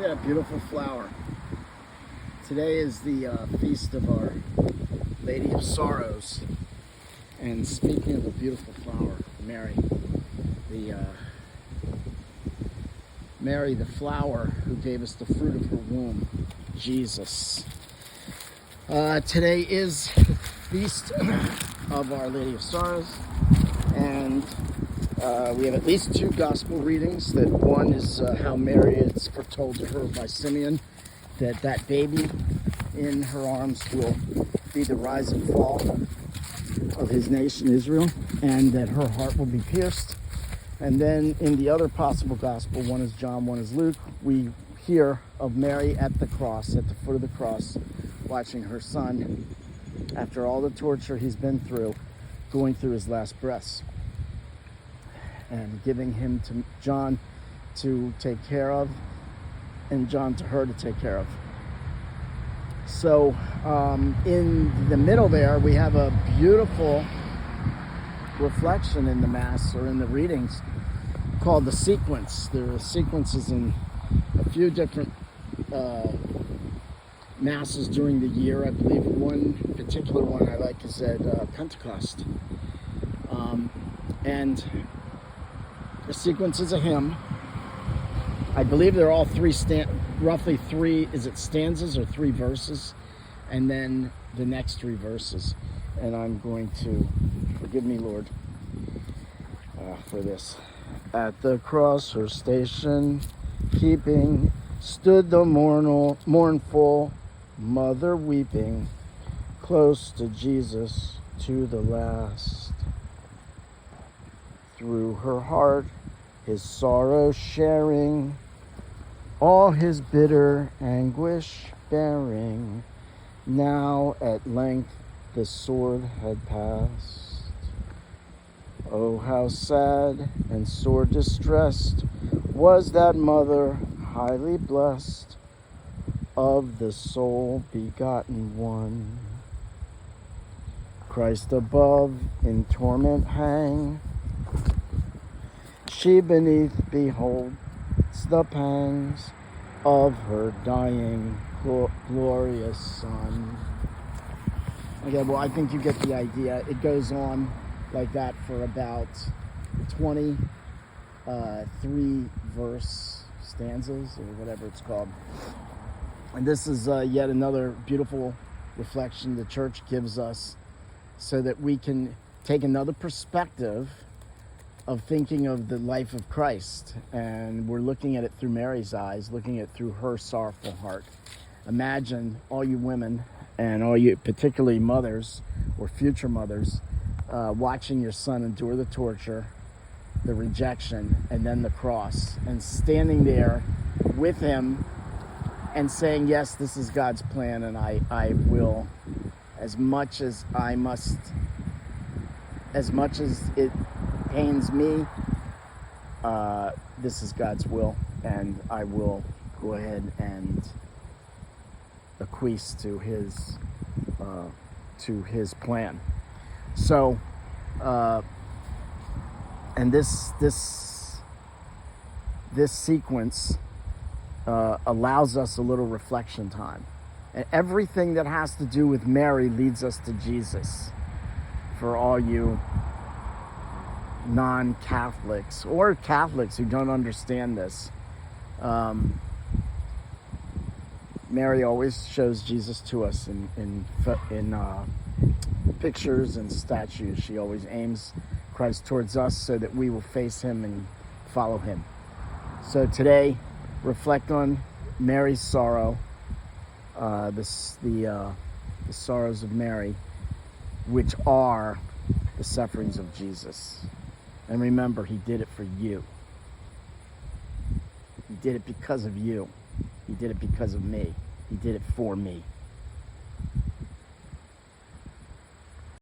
Yeah, beautiful flower. Today is the feast of Our Lady of Sorrows. And speaking of a beautiful flower, Mary, the Mary, the flower who gave us the fruit of her womb, Jesus. Today is the feast of Our Lady of Sorrows, and we have at least two gospel readings. That one is how Mary is foretold to her by Simeon that baby in her arms will be the rise and fall of his nation Israel, and that her heart will be pierced. And then in the other possible gospel, one is John, one is Luke, we hear of Mary at the cross, at the foot of the cross, watching her son, after all the torture he's been through, going through his last breaths, and giving him to John to take care of, and John to her to take care of. So in the middle there, we have a beautiful reflection in the Mass, or in the readings, called the sequence. There are sequences in a few different Masses during the year. I believe one particular one I like is at Pentecost. And the sequence is a hymn. I believe they're all roughly three, is it stanzas or three verses? And then the next three verses. And I'm going to, forgive me, Lord, for this. At the cross, her station keeping, stood the mournful mother weeping, close to Jesus to the last. Through her heart, his sorrow sharing, all his bitter anguish bearing, now at length the sword had passed. Oh, how sad and sore distressed was that mother, highly blessed, of the sole begotten one. Christ above in torment hang, she beneath beholds the pangs of her dying glorious Son. Okay, well, I think you get the idea. It goes on like that for about 23 verse stanzas, or whatever it's called. And this is yet another beautiful reflection the Church gives us, so that we can take another perspective of thinking of the life of Christ. And we're looking at it through Mary's eyes, looking at it through her sorrowful heart. Imagine, all you women, and all you, particularly mothers or future mothers, watching your son endure the torture, the rejection, and then the cross, and standing there with him and saying, yes, this is God's plan, and I will, as much as I must, as much as it pains me, this is God's will, and I will go ahead and acquiesce to his plan. So, and this sequence allows us a little reflection time. And everything that has to do with Mary leads us to Jesus. For all you non-Catholics, or Catholics who don't understand this, Mary always shows Jesus to us in pictures and statues. She always aims Christ towards us so that we will face him and follow him. So today, reflect on Mary's sorrow, the sorrows of Mary, which are the sufferings of Jesus. And remember, he did it for you. He did it because of you. He did it because of me. He did it for me.